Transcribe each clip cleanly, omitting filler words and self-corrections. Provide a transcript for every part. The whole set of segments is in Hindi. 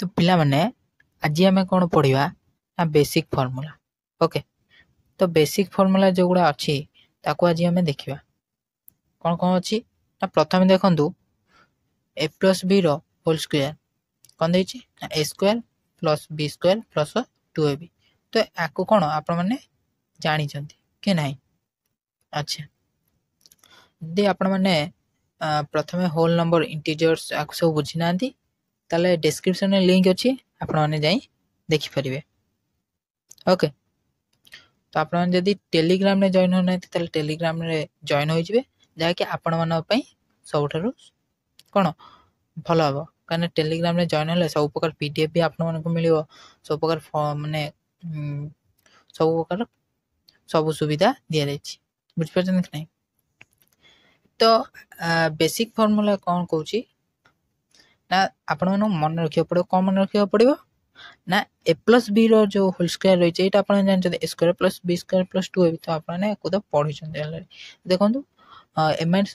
तो पिला माने आज आम कौन पढ़ा ना बेसिक फॉर्मूला। ओके, तो बेसिक फॉर्मूला जो गुड़ा अच्छी ताको आज आम देखा कौन कौन अच्छी ना प्रथम देखु ए प्लस बी रोल स्क्वायर कौन देना a square plus b square plus 2ab। तो आपको कौन आपण मैंने जानी कि ना। अच्छा, यदि आपण मैंने प्रथम होल नंबर इंटीजर्स सब बुझी ना ताले डिस्क्रिप्शन में लिंक अच्छी आपण मैंने जाई देखि परिबे। ओके, तो आप जदि टेलीग्राम में जॉइन होना ताले टेलीग्राम में जॉइन हो जाए जहाँकि आपण मानी सबुठ कौन भल हम कहीं टेलीग्राम में जॉइन है सब प्रकार पीडीएफ भी आपण मानक मिल सब प्रकार माने सब प्रकार सब सुविधा दि जाए बुझिपार कि नहीं। तो बेसिक फॉर्मूला कौन कौची ना आपण मन रखा पड़ो कौन मन रखा पड़ो ना ए प्लस बी रो जो होल स्क्वायर रही है आप जानते a square plus b square plus 2ab। तो आपने तो पढ़ी देखो ए माइनस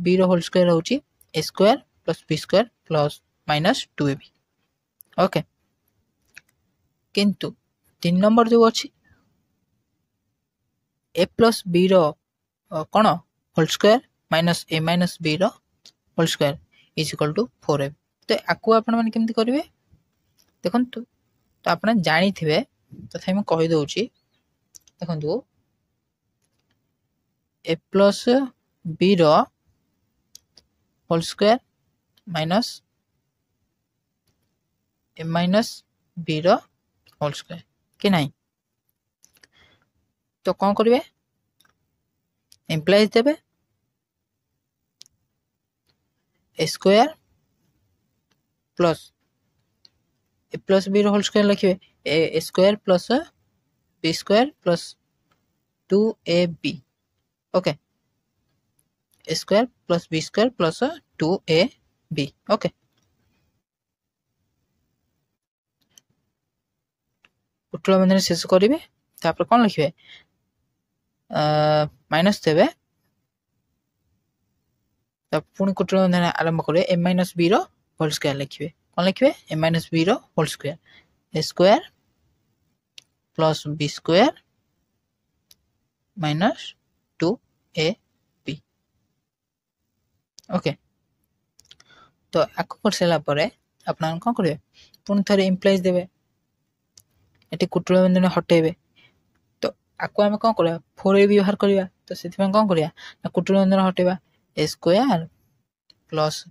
बी रो होल स्क्वायर होची a square plus b square plus minus 2ab। Okay, किंतु 3 नंबर जो अच्छी ए प्लस बी रो कौन whole square minus a minus b रो whole square is equal to 4ab। तो आपको आपण मैंने केमती करेंगे देखो। तो आप जानी थे तथा मैं कहीदे देखो ए प्लस बी रो whole square minus a minus b रो होल स्क्वायर कि नहीं। तो कौन करेंगे एम्प्लाइज देवे a square plus a plus b whole square लिखे a square plus b square plus 2ab। Okay, a square plus b square plus 2ab। Okay, उत्तल बंधन शेष करेंगे तापर कौन लिखे माइनस देवे पुणी कुटल बंधन आरंभ करेंगे ए माइनस बी रो होल स्क्वायर लिखे कौन लिखे ए माइनस बी रो whole square a square plus b square minus 2ab। Okay, तो आक कर सारापर आप कौन करेंगे पुणी थे इम्प्लाइज देवे ये कुटुल बंधन हटेबे। तो आपको आम कौन करवा 4ab बाहर करवा। तो से कौन करवा कुटुल बंधन हटेबा a square plus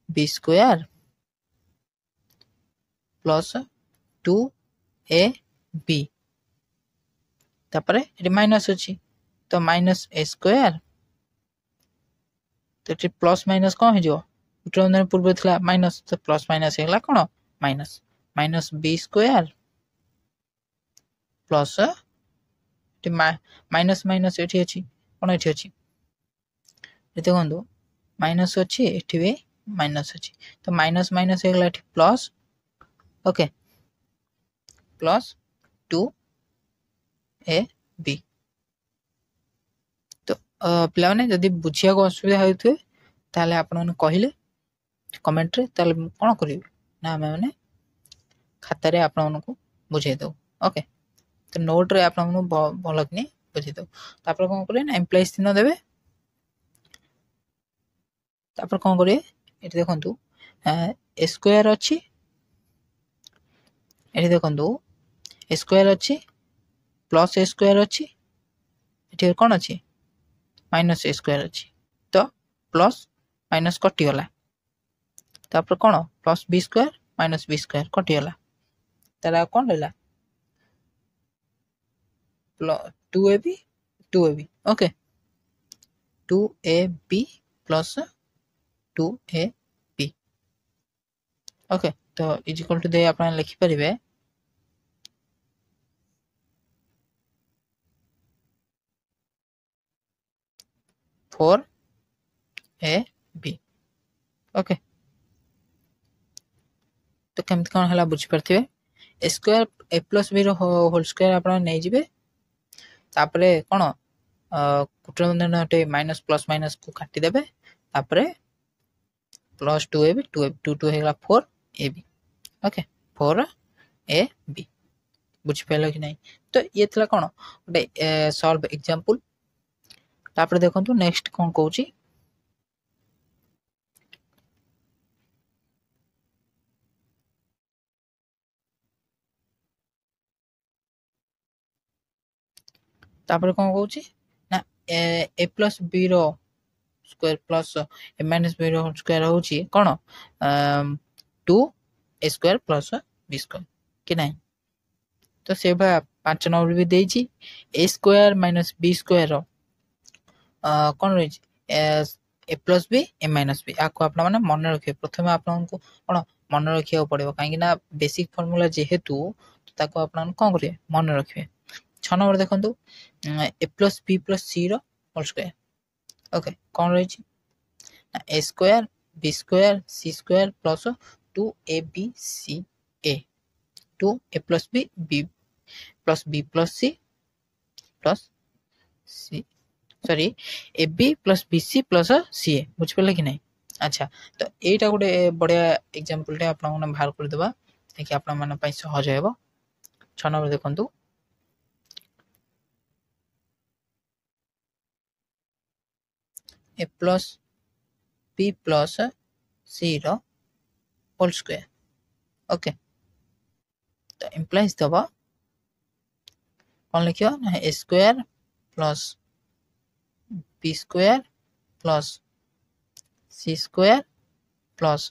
b square plus 2ab तापर ये माइनस अच्छी तो माइनस ए स्क्वायर तो ये प्लस माइनस कौन हो कुटुल बंधन पूर्व था माइनस तो प्लस माइनस है कौन minus minus b square plus minus minus ये अच्छी कौन ये अच्छी देखो माइनस अच्छी ये भी माइनस अच्छी तो माइनस माइनस है प्लस। Okay, plus 2ab। तो पिला माने जदि बुझिया को असुविधा होते ताले आपण माने कहिले कमेंट रे ताले कोन करिवे ना माने खाता रे आपण मानको बुझाई दो। ओके, तो नोट रे आपण मानको भल कि बुझाई दो तापर कोन करे ना एम्प्लॉइज चिन्ह देबे तापर कोन करे एठी देखंतु ए स्क्वायर अछि एठी देखंतु ए स्क्वायर अछि प्लस ए स्क्वायर अछि एठी कोन अछि माइनस ए स्क्वायर अछि तो प्लस माइनस कटि गला तापर कोन plus b square minus b square कटि गला तारा कोन रहला 2ab। Okay, 2ab plus 2ab। Okay, तो इज इक्वल टू दे आपण लिखि परिबे 4ab। ओके, तो केमती कौन है बुझी पारे ए स्क्वायर ए प्लस बी होल स्क्वायर आप नहीं जी तापरे कौन कुटुल बंधन हटे माइनस प्लस माइनस को काटिदेवे तापरे प्लस 2ab 2 2 होगा 4ab। ओके 4ab बुझिपाल कि नहीं। तो ये थला कौन गोटे सॉल्व एग्जांपल। तापर देखंतु नेक्स्ट कौन कहूची तापर कौन कहूची ना a प्लस b रो square plus a minus b रो स्क्वायर होची कौन 2a square plus b square कि नहीं। तो से 5 नंबर भी देइची a square minus b square कौन रही ए प्लस बी ए माइनस बी आपको आप मन रखिए प्रथम आपको कौन मन रखा पड़ो कहीं बेसिक फर्मूला जेहेतु ताको आप कौन करेंगे मन रखिए। 6 नंबर देखो a plus b plus c रोल स्क्वायर ओके कौन रही a square b square c square plus 2ab c a 2a plus b plus c plus c sorry a b plus b c plus c a बुझिपारे कि नहीं। अच्छा तो यहीटा गोटे बढ़िया एग्जांपल आप बाहर करदे देखिए आपण सहज हो। 6 नंबर देखु a plus b plus c रोल स्क्वायर ओके तो इम्प्लाइज दबा कौन लिखियो ना a square plus b square plus c square plus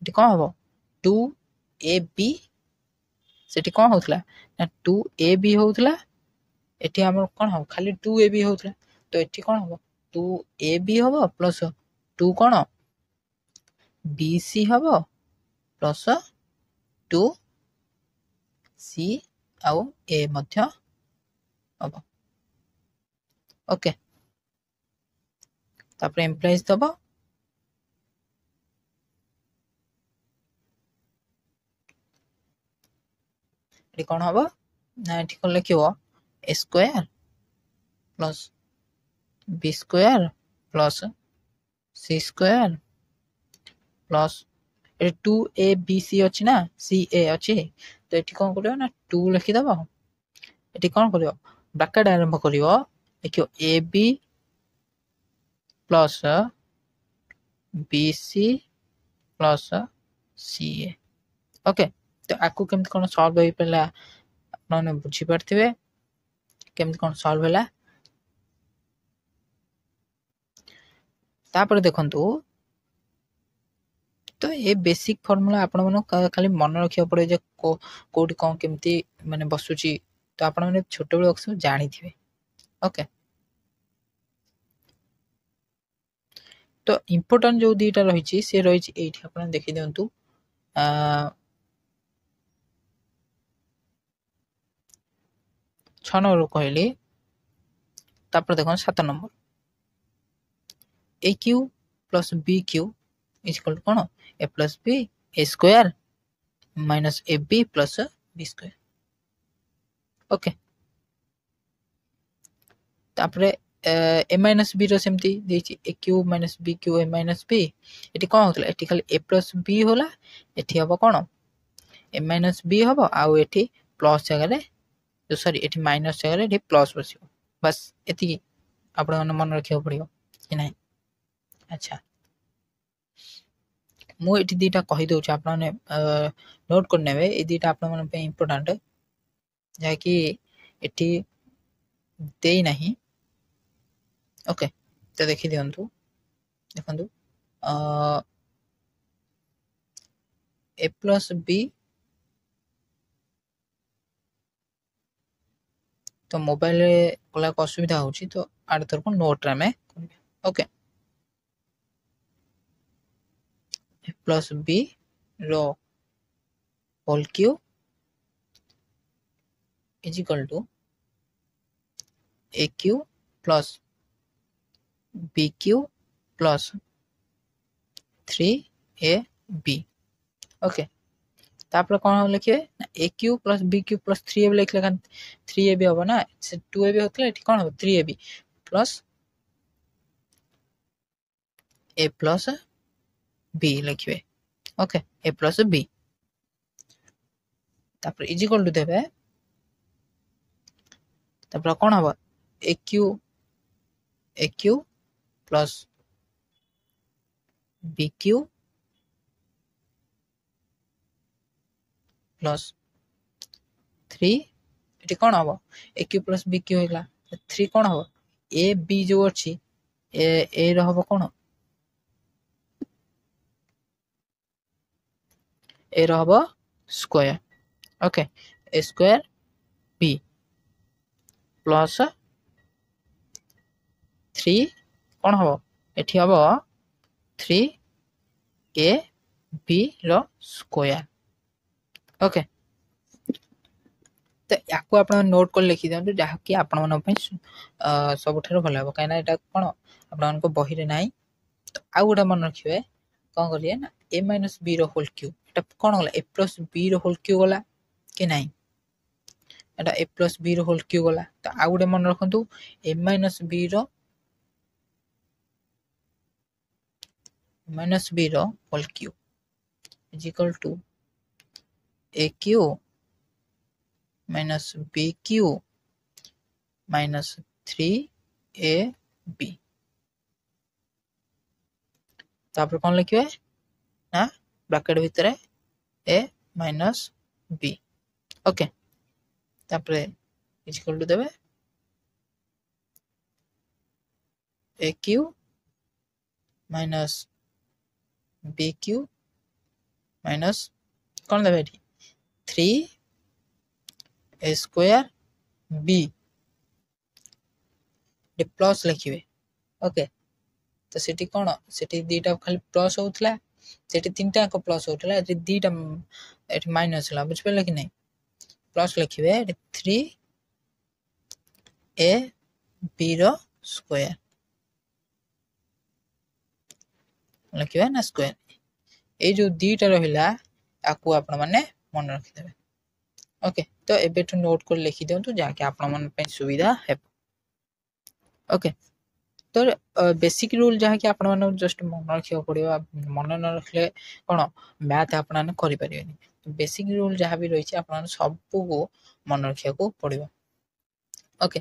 कौन हम 2ab से कौन होता ना 2ab होता एटी आम कौन हम खाली 2ab होता तो ये कौन हम 2ab हम प्लस 2 कौन bc हम प्लस 2 सी आउ ए मध्य हम ओके तापर एम्प्लाइज दबा ये कौन हम ना ये कौन लिख a square plus b square plus c square plus 2ab अच्छी ना सी ए अच्छी तो ये कौन कर ना 2 लिखिदब ये कौन कर ब्रैकेट आरंभ कर लिख a b plus b c plus c a okay तो आपको केमती कौन सॉल्व हो पाला आपने बुझीपारे केमती कौन सॉल्व है। तापर देखंतु तो ये बेसिक फॉर्मूला आपण मन खाली मन रखिया पड़े जे कोडी कौन केमती माने बसुची तो आपण माने छोटे बेले अक्सर जानी थिबे ओके। तो इम्पोर्टेंट जो दीटा रही सी रही ये आप देखी दिंतु 6 नंबर कहली तापर देखो 7 number a cube plus b cube is equal to कौन a plus b a square minus a b plus b square okay तापर ए माइनस बी सेमती देछि a cube minus b cube a minus b एटी कौन होतला एटी खाली ए प्लस बी होला एटी हबो कौन ए माइनस बी हबो आउ एटी प्लस जगह तो सॉरी एटी माइनस जगह एटी प्लस बसियो बस एति आपण मन रखियो पड़ियो कि नहीं। अच्छा मु एटी दीटा कहि दउछ आपने नोट कर नेबे ए दीटा आपण मन पे इंपोर्टेंट जा कि एटी देई नहीं ओके तो देखि दियंतु देखंतु ए प्लस बी तो मोबाइल कला असुविधा होची तो आड़ तरफ नोट रे में ओके ए प्लस बी रो whole cube is equal to a cube plus b cube plus 3ab okay तापर कौन लिखे a cube plus b cube plus 3ab लिखले 3ab हम ना 2ab होतले एठी कौन हो 3ab प्लस ए प्लस बी लिखिए ओके ए प्लस बी तापर इज इक्वल टू देबे तापर कोन हबो a cube plus b cube plus 3 एटी कोन हबो a cube plus b cube हेला 3 कोन हबो ए बी जो अछि ए रहबो कोन ए रहबो square okay a square b plus 3 कोन हबो एठी हबो 3 ए बी रो स्क्वायर ओके तो याकू आप नोट कर लिखि दिखाँ जहाँकि आपण सबुठ भल हम कहीं यहाँ कौन आप बही रे ना तो आउ गोटे मन रखिए कौन करिए ना ए माइनस बी रोल क्यू एटा कौन गला ए प्लस बी रोल क्यू गला कि नहीं एटा ए प्लस बी रोल क्यू गला तो आउ गोटे मन रखु ए माइनस बी रोल cube is equal to a cube minus b cube minus 3 a b तापर कौन लिखे ना ब्रैकेट भितर ए माइनस बी ओके तापर इज इक्वल टू देबे a cube minus b cube minus कौन देबे 3 ए स्क्वायर बी प्लस लिखिए ओके तो सेठी कौन सेठी दीटा खाली प्लस होतला सेठी तीनटा को प्लस होतला एठी दीटा एठी माइनस हला बुझ पले कि नहीं प्लस लिखिए 3 ए बी रो स्क्वायर लिखिए ना स्क्वायर ए जो दीटा रहिला आकू आपण माने मन रखि देबे ओके तो एबे तो नोट कर लिखि दियंतु जाके आपण मन पे सुविधा है ओके तो बेसिक रूल जहाँ कि आपण मन जस्ट मन रखिया पड़िबा मन न रखले कोन मैथ आपण न करि परिबेनी तो बेसिक रूल जहाँ भी रही आपण सब को मन रखिया को पड़िबा ओके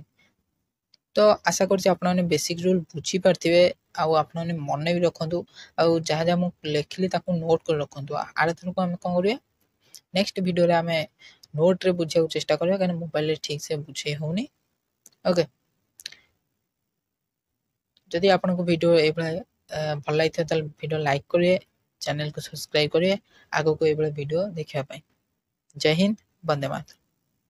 तो आशा करछि आपण ने बेसिक रूल बुझी पारथिबे आउ आपण ने मन भी रखंतु आउ जहाँ जहाँ मु लिखली ताको नोट कर रखंतु आरे थन को हम कोन करिया नेक्स्ट वीडियो रे हमें नोट रे बुझिया चेष्टा करिया कारण मोबाइल रे ठीक से बुझे होनी ओके जदि आपन को वीडियो ए भल लागिथा त वीडियो लाइक करिए चैनल को सब्सक्राइब करिए आगो को ए वीडियो देखिया पाई जय हिंद वंदे मातरम।